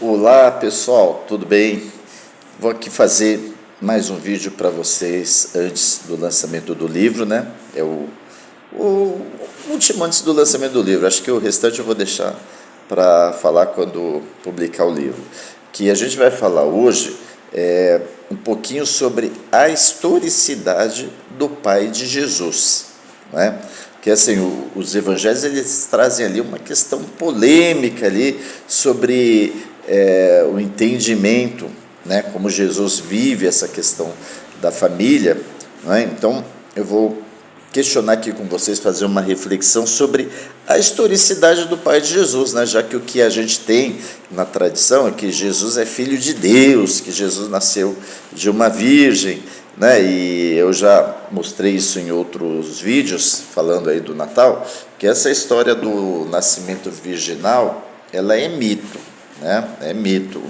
Olá pessoal, tudo bem? Vou aqui fazer mais um vídeo para vocês antes do lançamento do livro, né? O último antes do lançamento do livro. Acho que o restante eu vou deixar para falar quando publicar o livro. Que a gente vai falar hoje um pouquinho sobre a historicidade do pai de Jesus, né? Que assim, os evangelhos eles trazem ali uma questão polêmica ali sobre o entendimento, né, como Jesus vive essa questão da família, né? Então eu vou questionar aqui com vocês, fazer uma reflexão sobre a historicidade do pai de Jesus, né? Já que o que a gente tem na tradição é que Jesus é filho de Deus, que Jesus nasceu de uma virgem, né? E eu já mostrei isso em outros vídeos, falando aí do Natal, que essa história do nascimento virginal, ela é mito, né? É mito.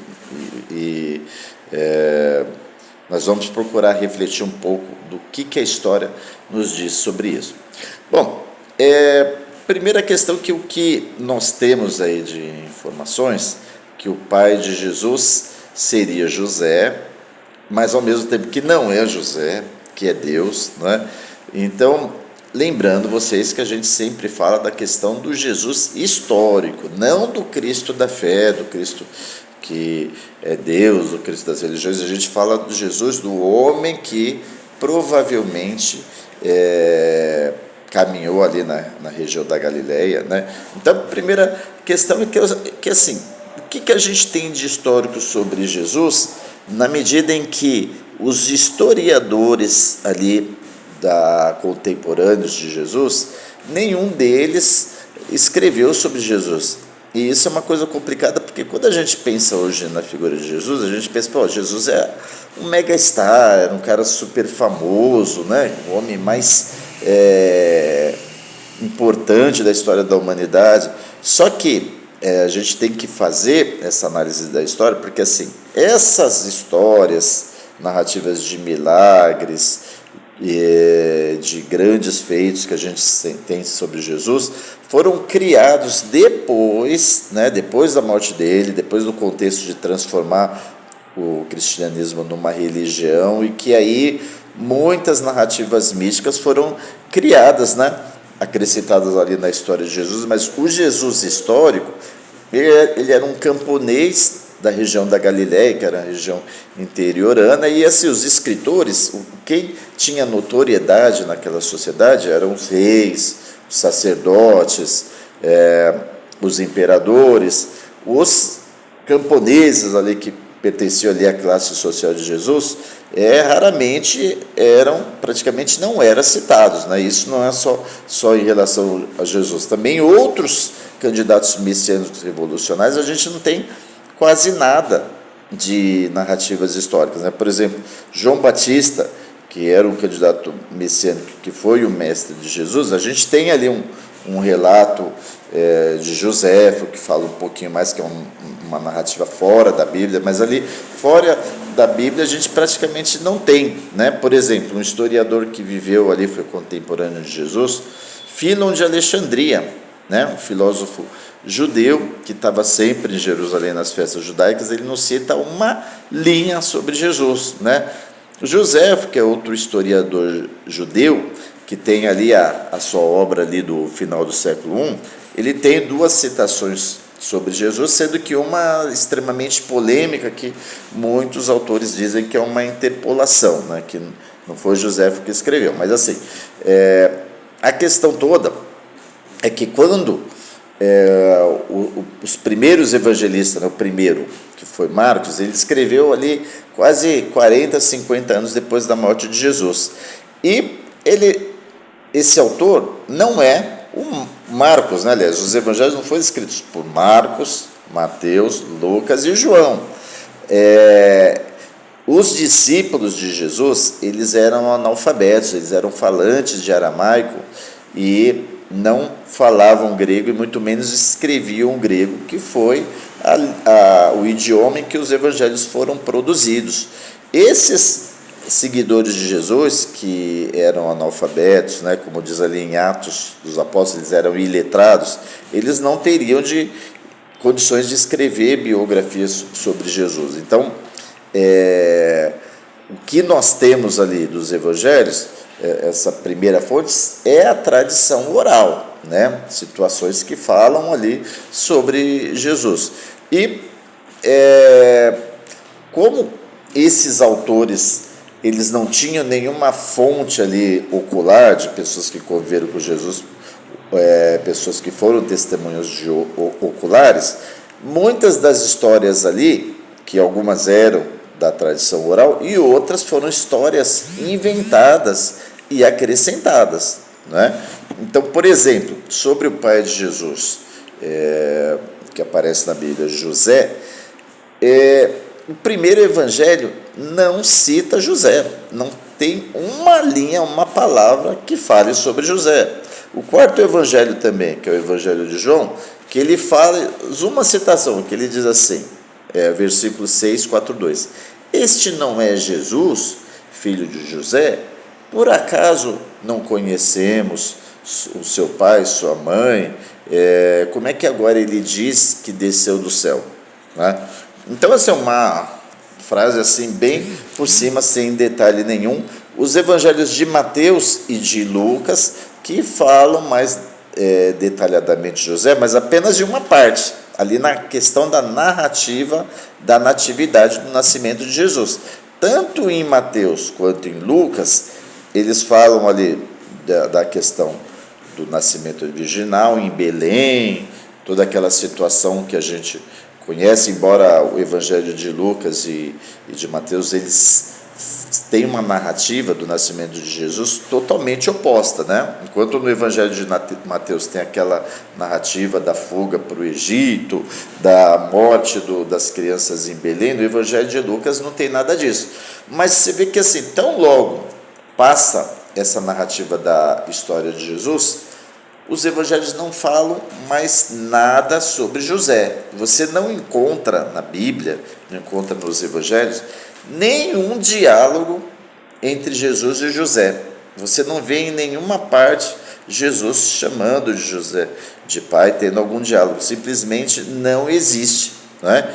Nós vamos procurar refletir um pouco do que a história nos diz sobre isso. Bom, primeira questão que o que nós temos aí de informações, que o pai de Jesus seria José, mas ao mesmo tempo que não é José, que é Deus, né? Então, lembrando vocês que a gente sempre fala da questão do Jesus histórico, não do Cristo da fé, do Cristo que é Deus, do Cristo das religiões. A gente fala do Jesus, do homem que provavelmente caminhou ali na região da Galileia, né? Então, a primeira questão é que assim, o que a gente tem de histórico sobre Jesus, na medida em que os historiadores ali contemporâneos de Jesus, nenhum deles escreveu sobre Jesus. E isso é uma coisa complicada, porque quando a gente pensa hoje na figura de Jesus, a gente pensa, pô, Jesus é um megastar, era um cara super famoso, né? O homem mais importante da história da humanidade. Só que a gente tem que fazer essa análise da história, porque assim, essas histórias, narrativas de milagres, de grandes feitos que a gente tem sobre Jesus, foram criados depois, né, depois da morte dele, depois do contexto de transformar o cristianismo numa religião, e que aí muitas narrativas místicas foram criadas, né, acrescentadas ali na história de Jesus. Mas o Jesus histórico, ele era um camponês da região da Galiléia, que era a região interiorana, e assim, os escritores, quem tinha notoriedade naquela sociedade eram os reis, os sacerdotes, os imperadores, os camponeses ali que pertenciam ali à classe social de Jesus, raramente praticamente não eram citados, né? Isso não é só em relação a Jesus. Também outros candidatos messiânicos revolucionários, a gente não tem quase nada de narrativas históricas, né? Por exemplo, João Batista, que era um candidato messiânico, que foi o mestre de Jesus, a gente tem ali um relato de Joséfo, que fala um pouquinho mais, que é uma narrativa fora da Bíblia, mas ali fora da Bíblia a gente praticamente não tem, né? Por exemplo, um historiador que viveu ali, foi contemporâneo de Jesus, Fílon de Alexandria, né? Um filósofo judeu que estava sempre em Jerusalém nas festas judaicas, ele nos cita uma linha sobre Jesus, né? Joséfo, que é outro historiador judeu, que tem ali a sua obra ali do final do século I, ele tem duas citações sobre Jesus, sendo que uma extremamente polêmica, que muitos autores dizem que é uma interpolação, né? Que não foi Joséfo que escreveu. Mas assim, a questão toda é que quando os primeiros evangelistas, né, o primeiro, que foi Marcos, ele escreveu ali quase 40, 50 anos depois da morte de Jesus. E esse autor não é o Marcos, né? Aliás, os evangelhos não foram escritos por Marcos, Mateus, Lucas e João. Os discípulos de Jesus, eles eram analfabetos, eles eram falantes de aramaico e não falavam grego, e muito menos escreviam grego, que foi o idioma em que os evangelhos foram produzidos. Esses seguidores de Jesus, que eram analfabetos, né, como diz ali em Atos dos Apóstolos, eles eram iletrados, eles não teriam de condições de escrever biografias sobre Jesus. Então, o que nós temos ali dos evangelhos, essa primeira fonte, é a tradição oral, né? Situações que falam ali sobre Jesus. E como esses autores, eles não tinham nenhuma fonte ali ocular de pessoas que conviveram com Jesus, pessoas que foram testemunhos oculares, muitas das histórias ali, que algumas eram da tradição oral e outras foram histórias inventadas e acrescentadas, né? Então, por exemplo, sobre o pai de Jesus, que aparece na Bíblia, José, o primeiro evangelho não cita José, não tem uma linha, uma palavra que fale sobre José. O quarto evangelho também, que é o evangelho de João, que ele fala uma citação, que ele diz assim, versículo 6, 4:2. Este não é Jesus, filho de José? Por acaso não conhecemos o seu pai, sua mãe? Como é que agora ele diz que desceu do céu? Né? Então, essa é uma frase assim, bem por cima, sem detalhe nenhum. Os evangelhos de Mateus e de Lucas, que falam mais detalhadamente de José, mas apenas de uma parte, ali na questão da narrativa da natividade do nascimento de Jesus. Tanto em Mateus quanto em Lucas, eles falam ali da questão do nascimento virginal em Belém, toda aquela situação que a gente conhece, embora o evangelho de Lucas e de Mateus, eles têm uma narrativa do nascimento de Jesus totalmente oposta, né? Enquanto no evangelho de Mateus tem aquela narrativa da fuga para o Egito, da morte das crianças em Belém, no evangelho de Lucas não tem nada disso. Mas você vê que assim, tão logo passa essa narrativa da história de Jesus, os evangelhos não falam mais nada sobre José. Você não encontra na Bíblia, não encontra nos evangelhos, nenhum diálogo entre Jesus e José. Você não vê em nenhuma parte Jesus chamando de José de pai, tendo algum diálogo. Simplesmente não existe, né?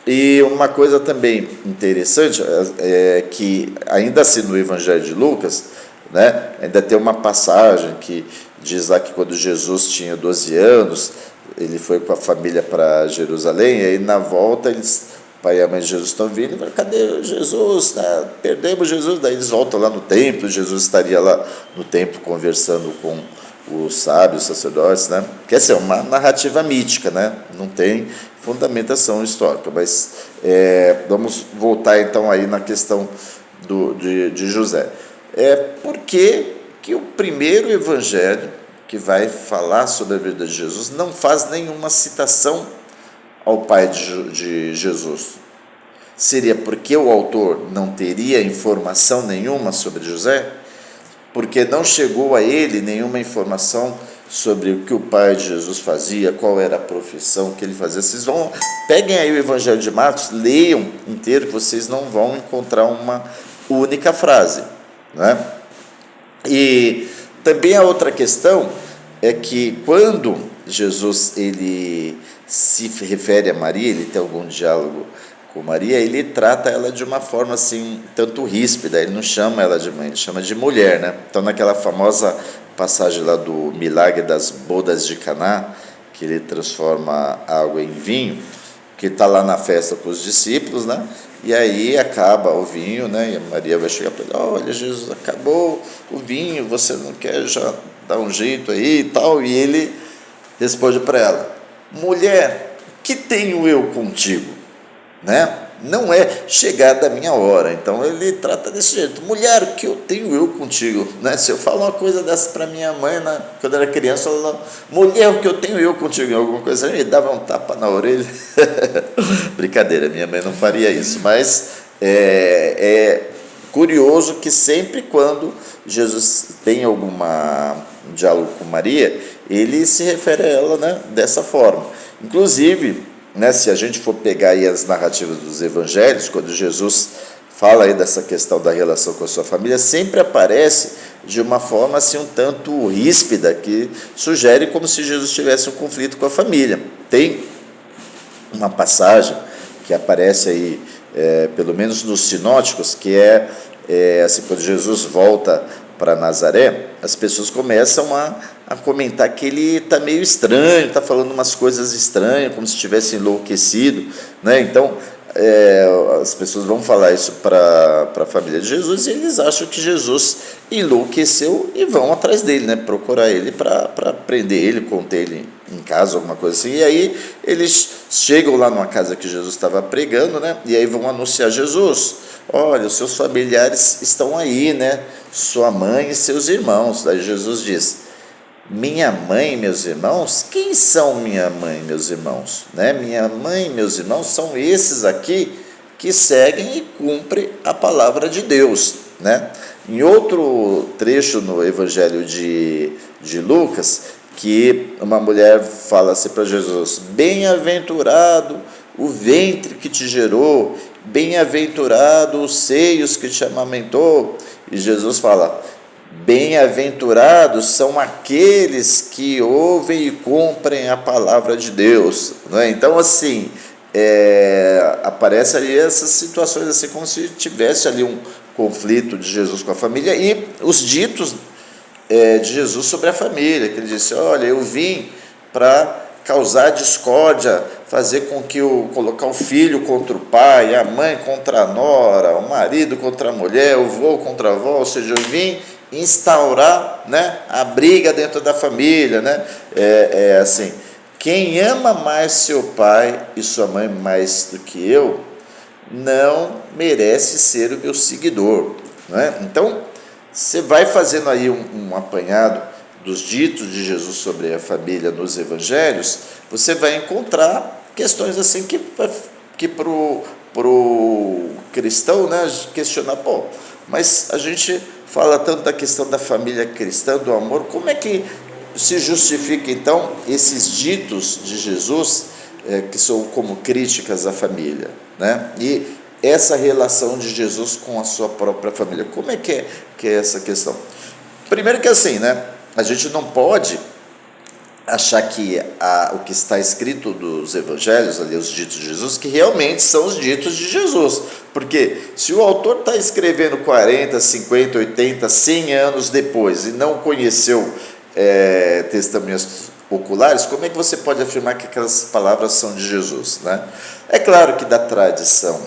E uma coisa também interessante é que, ainda assim no evangelho de Lucas, né, ainda tem uma passagem que diz lá que quando Jesus tinha 12 anos, ele foi com a família para Jerusalém, e aí na volta o pai e a mãe de Jesus estão vindo, e falam, cadê Jesus? Perdemos Jesus. Daí eles voltam lá no templo, Jesus estaria lá no templo conversando com os sábios, os sacerdotes, né? Que é uma narrativa mítica, né? Não tem fundamentação histórica, mas vamos voltar então aí na questão de José. Por que o primeiro evangelho que vai falar sobre a vida de Jesus não faz nenhuma citação ao pai de Jesus? Seria porque o autor não teria informação nenhuma sobre José? Porque não chegou a ele nenhuma informação sobre o que o pai de Jesus fazia, qual era a profissão que ele fazia? Vocês peguem aí o evangelho de Marcos, leiam inteiro, que vocês não vão encontrar uma única frase, né? E também a outra questão é que quando Jesus ele se refere a Maria, ele tem algum diálogo com Maria, ele trata ela de uma forma assim, tanto ríspida, ele não chama ela de mãe, ele chama de mulher, né? Então, naquela famosa passagem lá do milagre das bodas de Caná, que ele transforma água em vinho, que está lá na festa com os discípulos, né? E aí acaba o vinho, né? E a Maria vai chegar para ele, olha, Jesus, acabou o vinho, você não quer já dar um jeito aí e tal? E ele responde para ela, mulher, que tenho eu contigo? Né? Não é chegada a minha hora. Então ele trata desse jeito, mulher, o que eu tenho eu contigo? Né? Se eu falo uma coisa dessa para minha mãe, né? Quando era criança, ela, mulher, o que eu tenho eu contigo? Alguma coisa, ele dava um tapa na orelha. Brincadeira, minha mãe não faria isso, mas é curioso que sempre quando Jesus tem algum diálogo com Maria, ele se refere a ela, né, dessa forma. Inclusive, né, se a gente for pegar aí as narrativas dos evangelhos, quando Jesus fala aí dessa questão da relação com a sua família, sempre aparece de uma forma assim um tanto ríspida, que sugere como se Jesus tivesse um conflito com a família. Tem uma passagem que aparece aí, pelo menos nos sinóticos, que assim, quando Jesus volta para Nazaré, as pessoas começam a comentar que ele está meio estranho, está falando umas coisas estranhas, como se tivesse enlouquecido, né? Então, as pessoas vão falar isso para a família de Jesus e eles acham que Jesus enlouqueceu e vão atrás dele, né? Procurar ele para prender ele, conter ele em casa, alguma coisa assim. E aí eles chegam lá numa casa que Jesus estava pregando, né? E aí vão anunciar: Jesus, olha, os seus familiares estão aí, né? Sua mãe e seus irmãos. Daí Jesus diz: minha mãe e meus irmãos? Quem são minha mãe e meus irmãos? Né? Minha mãe e meus irmãos são esses aqui que seguem e cumprem a palavra de Deus. Né? Em outro trecho no Evangelho de Lucas, que uma mulher fala assim para Jesus: bem-aventurado o ventre que te gerou, bem-aventurado os seios que te amamentou. E Jesus fala: bem-aventurados são aqueles que ouvem e cumprem a palavra de Deus. Né? Então, assim, aparece ali essas situações assim, como se tivesse ali um conflito de Jesus com a família e os ditos de Jesus sobre a família, que ele disse: olha, eu vim para causar discórdia, fazer com que colocar o filho contra o pai, a mãe contra a nora, o marido contra a mulher, o vô contra a avó, ou seja, eu vim instaurar, né, a briga dentro da família, né? Assim, quem ama mais seu pai e sua mãe mais do que eu, não merece ser o meu seguidor, né? Então, você vai fazendo aí um apanhado dos ditos de Jesus sobre a família nos evangelhos, você vai encontrar questões assim que pro cristão, né, questionar: pô, mas a gente fala tanto da questão da família cristã, do amor, como é que se justifica então esses ditos de Jesus que são como críticas à família, né? E essa relação de Jesus com a sua própria família, como é que é essa questão? Primeiro que assim, né, a gente não pode achar que o que está escrito dos evangelhos, ali, os ditos de Jesus, que realmente são os ditos de Jesus. Porque se o autor está escrevendo 40, 50, 80, 100 anos depois e não conheceu testemunhas oculares, como é que você pode afirmar que aquelas palavras são de Jesus? Né? É claro que da tradição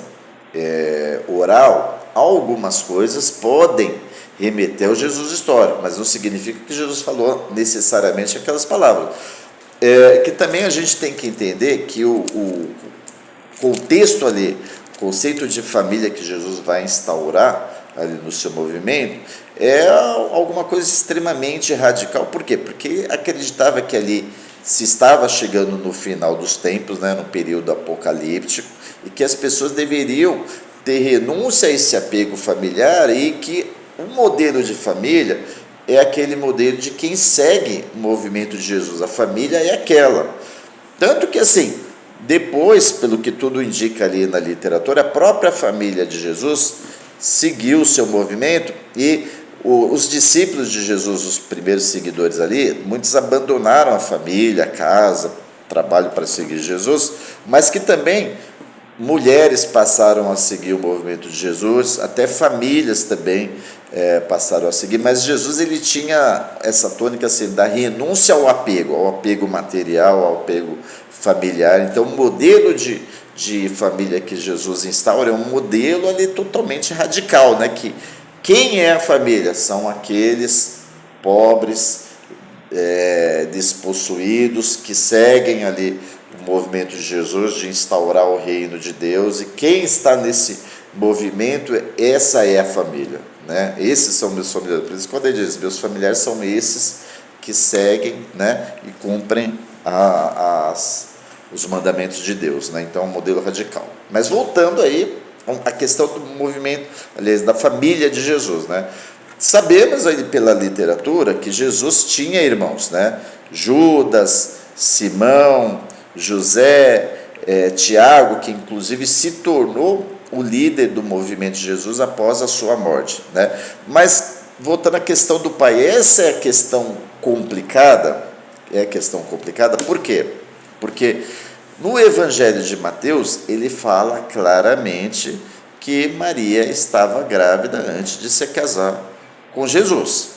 oral, algumas coisas podem remeter ao Jesus histórico, mas não significa que Jesus falou necessariamente aquelas palavras. Que também a gente tem que entender que o contexto ali, o conceito de família que Jesus vai instaurar ali no seu movimento, é alguma coisa extremamente radical. Por quê? Porque acreditava que ali se estava chegando no final dos tempos, né, no período apocalíptico, e que as pessoas deveriam ter renúncia a esse apego familiar e que o modelo de família é aquele modelo de quem segue o movimento de Jesus. A família é aquela. Tanto que, assim, depois, pelo que tudo indica ali na literatura, a própria família de Jesus seguiu o seu movimento e os discípulos de Jesus, os primeiros seguidores ali, muitos abandonaram a família, a casa, trabalho para seguir Jesus, mas que também mulheres passaram a seguir o movimento de Jesus, até famílias também passaram a seguir, mas Jesus ele tinha essa tônica assim, da renúncia ao apego material, ao apego familiar. Então, o modelo de família que Jesus instaura é um modelo ali totalmente radical, né? Que quem é a família? São aqueles pobres, despossuídos, que seguem ali o movimento de Jesus de instaurar o reino de Deus, e quem está nesse movimento, essa é a família, né? Esses são meus familiares. Por isso, quando ele diz meus familiares, são esses que seguem, né, e cumprem os mandamentos de Deus, né? Então é um modelo radical. Mas voltando aí à questão do movimento, aliás, da família de Jesus, né? Sabemos aí pela literatura que Jesus tinha irmãos, né? Judas, Simão, José, Tiago, que inclusive se tornou o líder do movimento de Jesus após a sua morte, né? Mas voltando à questão do pai, essa é a questão complicada. Por quê? Porque No Evangelho de Mateus, ele fala claramente que Maria estava grávida antes de se casar com Jesus.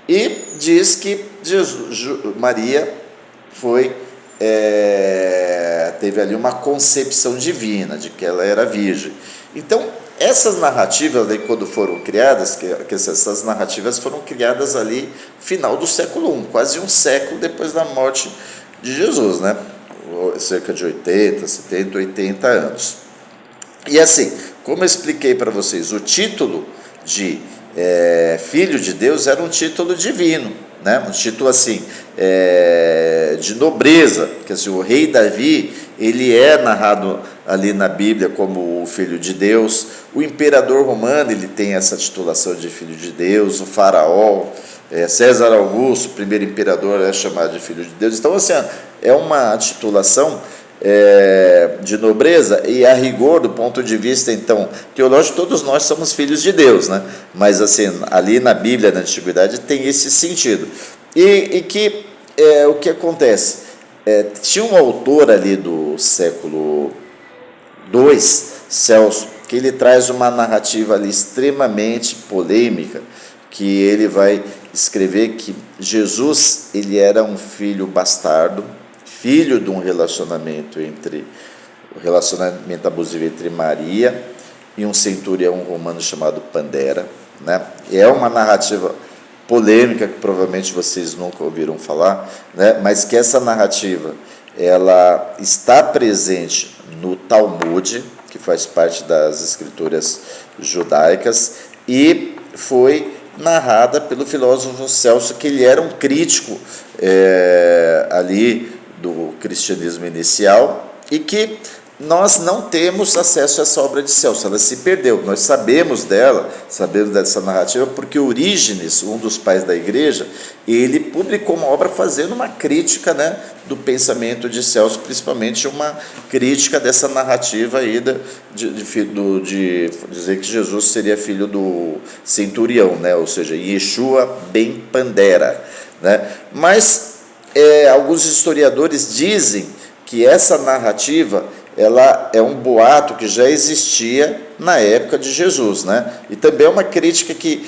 E diz que Maria teve ali uma concepção divina, de que ela era virgem. Então, essas narrativas, aí, quando foram criadas, essas narrativas foram criadas ali final do século I, quase um século depois da morte de Jesus, né? Cerca de 80, 70, 80 anos. E assim, como eu expliquei para vocês, o título de Filho de Deus era um título divino, né? Um título assim, de nobreza, que assim, o rei Davi, ele é narrado ali na Bíblia como o Filho de Deus. O imperador romano, ele tem essa titulação de Filho de Deus. O faraó, César Augusto, o primeiro imperador, é chamado de Filho de Deus. Então, assim, é uma titulação de nobreza, e a rigor, do ponto de vista, então, teológico, todos nós somos filhos de Deus, né? Mas, assim, ali na Bíblia, na Antiguidade, tem esse sentido. E que o que acontece? Tinha um autor ali do século II, Celso, que ele traz uma narrativa ali extremamente polêmica, que ele vai escrever que Jesus, ele era um filho bastardo, filho de um relacionamento abusivo entre Maria e um centurião romano chamado Pandera, né? É uma narrativa polêmica que provavelmente vocês nunca ouviram falar, né? Mas que essa narrativa ela está presente no Talmud, que faz parte das escrituras judaicas, e foi narrada pelo filósofo Celso, que ele era um crítico ali do cristianismo inicial, e que nós não temos acesso a essa obra de Celso, ela se perdeu. Nós sabemos dessa narrativa, porque Orígenes, um dos pais da igreja, ele publicou uma obra fazendo uma crítica, né, do pensamento de Celso, principalmente uma crítica dessa narrativa aí de dizer que Jesus seria filho do centurião, né, ou seja, Yeshua ben Pandera, né? Mas alguns historiadores dizem que essa narrativa ela é um boato que já existia na época de Jesus, né? E também é uma crítica que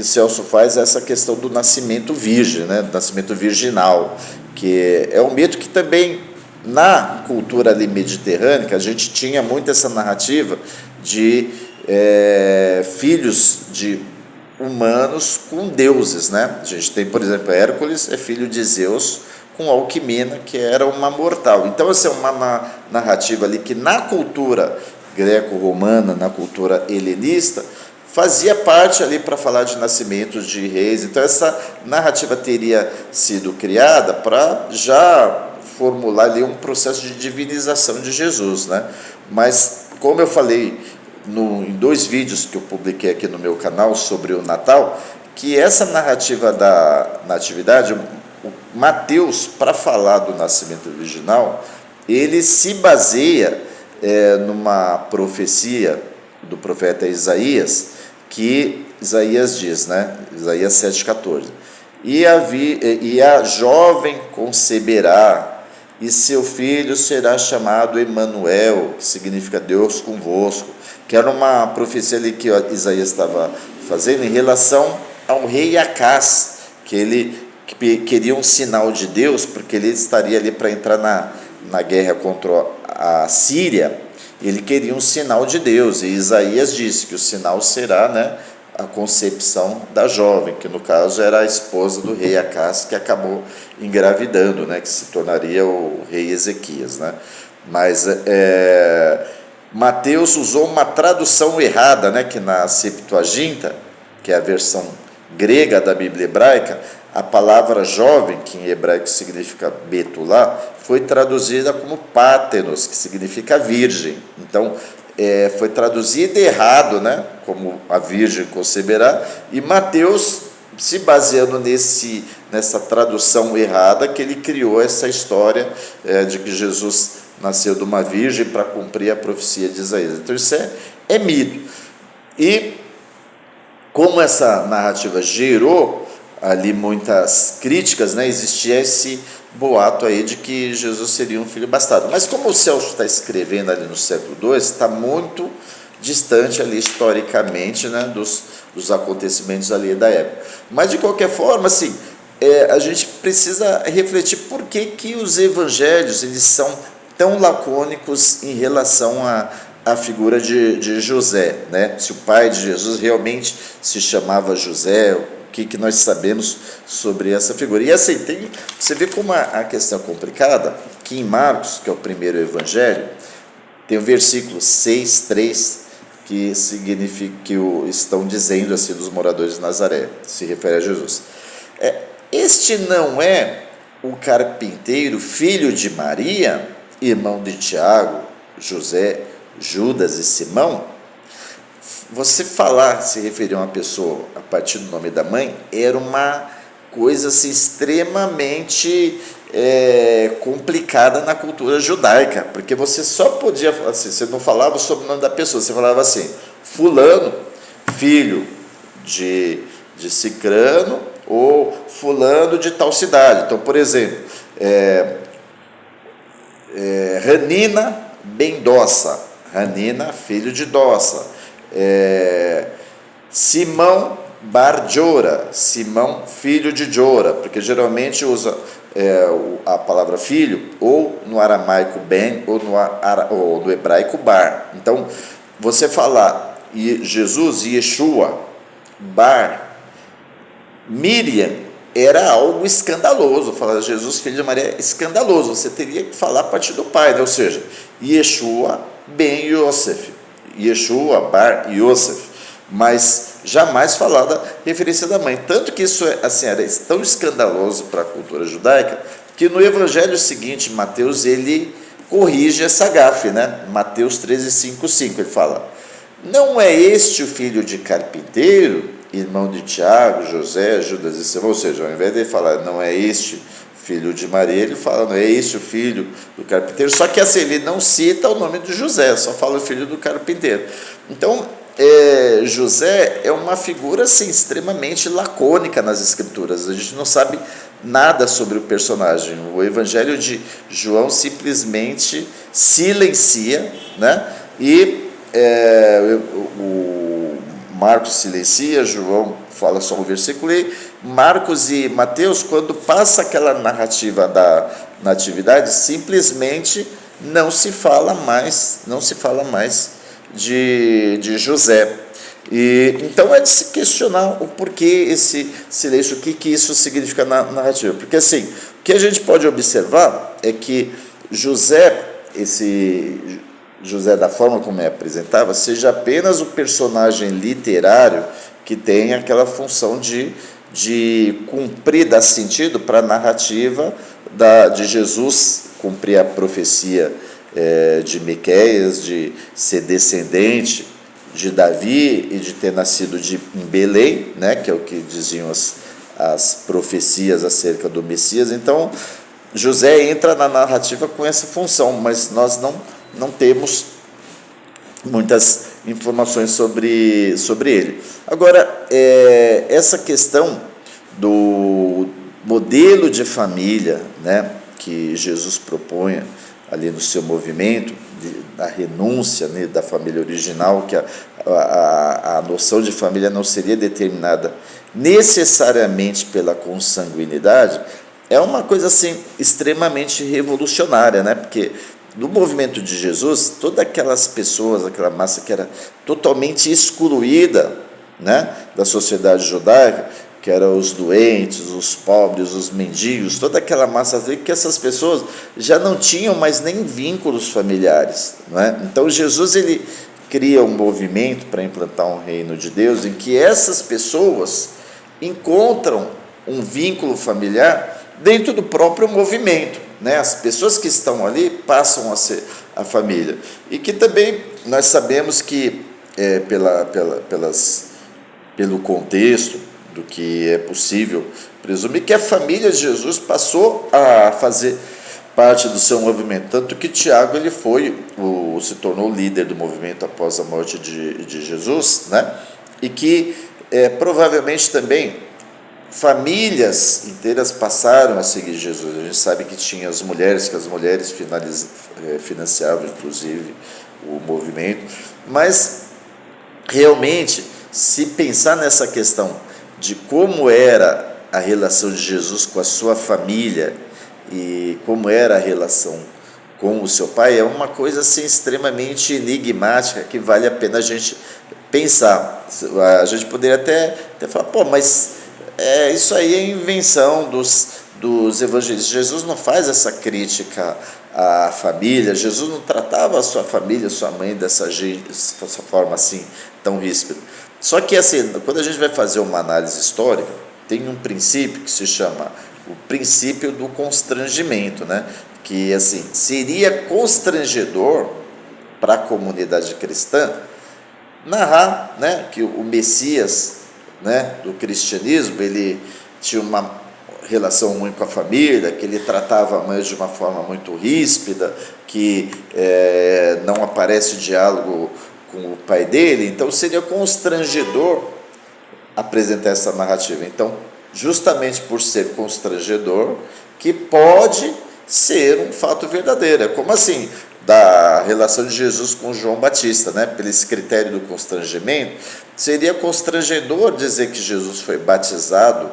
Celso faz a essa questão do nascimento virgem, né? Do nascimento virginal, que é um mito que também na cultura ali mediterrânea a gente tinha muito essa narrativa de filhos de humanos com deuses, né? A gente tem, por exemplo, Hércules é filho de Zeus com Alquimena, que era uma mortal. Então, essa é uma narrativa ali que na cultura greco-romana, na cultura helenista, fazia parte ali para falar de nascimentos de reis. Então, essa narrativa teria sido criada para já formular ali um processo de divinização de Jesus, né? Mas, como eu falei em 2 vídeos que eu publiquei aqui no meu canal sobre o Natal, que essa narrativa da natividade, o Mateus, para falar do nascimento virginal, ele se baseia numa profecia do profeta Isaías, que Isaías diz, né? Isaías 7,14, e a jovem conceberá, e seu filho será chamado Emanuel, que significa Deus convosco, que era uma profecia ali que Isaías estava fazendo em relação ao rei Acás, que queria um sinal de Deus, porque ele estaria ali para entrar na guerra contra a Síria. Ele queria um sinal de Deus, e Isaías disse que o sinal será, né, a concepção da jovem, que no caso era a esposa do rei Acás, que acabou engravidando, né, que se tornaria o rei Ezequias, né? Mas Mateus usou uma tradução errada, né, que na Septuaginta, que é a versão grega da Bíblia hebraica, a palavra jovem, que em hebraico significa betulá, foi traduzida como páteros, que significa virgem. Então, foi traduzido errado, né, como a virgem conceberá, e Mateus, se baseando nessa tradução errada, que ele criou essa história de que Jesus nasceu de uma virgem para cumprir a profecia de Isaías. Então, isso é mito. E como essa narrativa gerou ali muitas críticas, né? Existia esse boato aí de que Jesus seria um filho bastardo. Mas como o Celso está escrevendo ali no século II, está muito distante ali historicamente, né, dos acontecimentos ali da época. Mas de qualquer forma, assim, a gente precisa refletir por que os evangelhos eles são tão lacônicos em relação à figura de José, né? Se o pai de Jesus realmente se chamava José, o que nós sabemos sobre essa figura. E assim, você vê como a questão é complicada, que em Marcos, que é o primeiro evangelho, tem o versículo 6:3, que significa que estão dizendo assim dos moradores de Nazaré, se refere a Jesus. Este não é o carpinteiro, filho de Maria, irmão de Tiago, José, Judas e Simão? Você falar, se referir a uma pessoa a partir do nome da mãe, era uma coisa assim, extremamente complicada na cultura judaica, porque você só podia, assim, você não falava sobre o nome da pessoa, você falava assim, fulano, filho de Cicrano, ou fulano de tal cidade. Então, por exemplo, Ranina ben Dossa, Ranina, filho de Dossa, Simão bar Jora, Simão, filho de Jora, porque geralmente usa a palavra filho ou no aramaico ben ou no hebraico bar. Então, você falar Jesus, Yeshua, bar Miriam, era algo escandaloso. Falar Jesus, filho de Maria, é escandaloso. Você teria que falar a partir do pai, né? Ou seja, Yeshua ben Yosef, Yeshua bar Yosef, mas jamais falar da referência da mãe. Tanto que isso assim, era tão escandaloso para a cultura judaica, que no evangelho seguinte, Mateus, ele corrige essa gafe, né? Mateus 13:5, ele fala, não é este o filho de carpinteiro, irmão de Tiago, José, Judas e Simão? Ou seja, ao invés de ele falar, não é este filho de Maria, ele fala, não é este o filho do carpinteiro, só que assim, ele não cita o nome de José, só fala o filho do carpinteiro. Então, José é uma figura assim, extremamente lacônica nas escrituras, a gente não sabe nada sobre o personagem. O evangelho de João simplesmente silencia, né? E o Marcos silencia, João fala só um versículo, e Marcos e Mateus, quando passa aquela narrativa da natividade, simplesmente não se fala mais de José. E então é de se questionar o porquê esse silêncio, o que isso significa na narrativa. Porque assim, o que a gente pode observar é que José, da forma como é apresentava, seja apenas o personagem literário que tem aquela função de cumprir, dar sentido para a narrativa de Jesus, cumprir a profecia de Miqueias, de ser descendente de Davi e de ter nascido em Belém, né, que é o que diziam as profecias acerca do Messias. Então, José entra na narrativa com essa função, mas nós não temos muitas informações sobre ele. Agora, essa questão do modelo de família, né, que Jesus propõe ali no seu movimento, da renúncia, né, da família original, que a noção de família não seria determinada necessariamente pela consanguinidade, é uma coisa assim extremamente revolucionária, né? Porque no movimento de Jesus, todas aquelas pessoas, aquela massa que era totalmente excluída, né, da sociedade judaica, que eram os doentes, os pobres, os mendigos, toda aquela massa, que essas pessoas já não tinham mais nem vínculos familiares, não é? Então Jesus ele cria um movimento para implantar um reino de Deus em que essas pessoas encontram um vínculo familiar dentro do próprio movimento, né? As pessoas que estão ali passam a ser a família, e que também nós sabemos que pelo contexto do que é possível presumir, que a família de Jesus passou a fazer parte do seu movimento, tanto que Tiago ele se tornou líder do movimento após a morte de Jesus, né? E que provavelmente também famílias inteiras passaram a seguir Jesus. A gente sabe que tinha as mulheres, que as mulheres financiavam, inclusive, o movimento. Mas, realmente, se pensar nessa questão de como era a relação de Jesus com a sua família e como era a relação com o seu pai, é uma coisa assim extremamente enigmática que vale a pena a gente pensar. A gente poderia até falar, pô, mas isso aí é invenção dos evangelistas. Jesus não faz essa crítica à família, Jesus não tratava a sua família, a sua mãe dessa forma assim, tão ríspida. Só que assim, quando a gente vai fazer uma análise histórica, tem um princípio que se chama o princípio do constrangimento, né? Que assim, seria constrangedor para a comunidade cristã narrar, né, que o Messias, né, do cristianismo, ele tinha uma relação ruim com a família, que ele tratava a mãe de uma forma muito ríspida, que não aparece diálogo com o pai dele. Então seria constrangedor apresentar essa narrativa. Então, justamente por ser constrangedor, que pode ser um fato verdadeiro. É como assim, da relação de Jesus com João Batista, né? Pelo esse critério do constrangimento, seria constrangedor dizer que Jesus foi batizado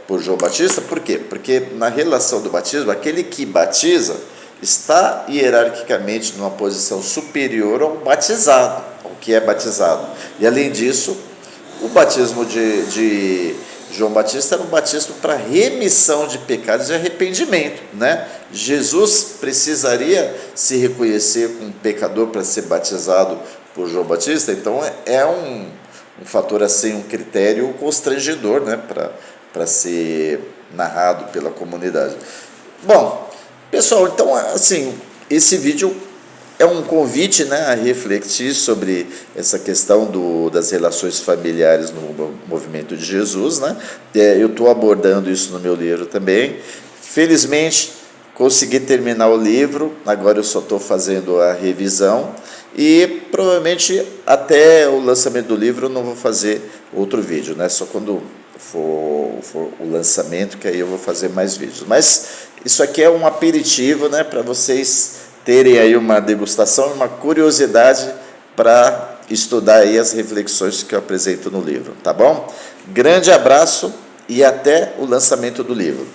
por João Batista. Por quê? Porque na relação do batismo, aquele que batiza está hierarquicamente numa posição superior ao batizado, ao que é batizado. E além disso, o batismo de João Batista era um batismo para remissão de pecados e arrependimento, né? Jesus precisaria se reconhecer como pecador para ser batizado por João Batista. Então é um fator assim, um critério constrangedor, né, para ser narrado pela comunidade. Bom, pessoal, então assim, esse vídeo é um convite, né, a refletir sobre essa questão das relações familiares no movimento de Jesus, né? Eu estou abordando isso no meu livro também. Felizmente, consegui terminar o livro, agora eu só estou fazendo a revisão e provavelmente até o lançamento do livro eu não vou fazer outro vídeo, né? Só quando for o lançamento, que aí eu vou fazer mais vídeos. Mas isso aqui é um aperitivo, né, para vocês terem aí uma degustação, uma curiosidade para estudar aí as reflexões que eu apresento no livro, tá bom? Grande abraço e até o lançamento do livro.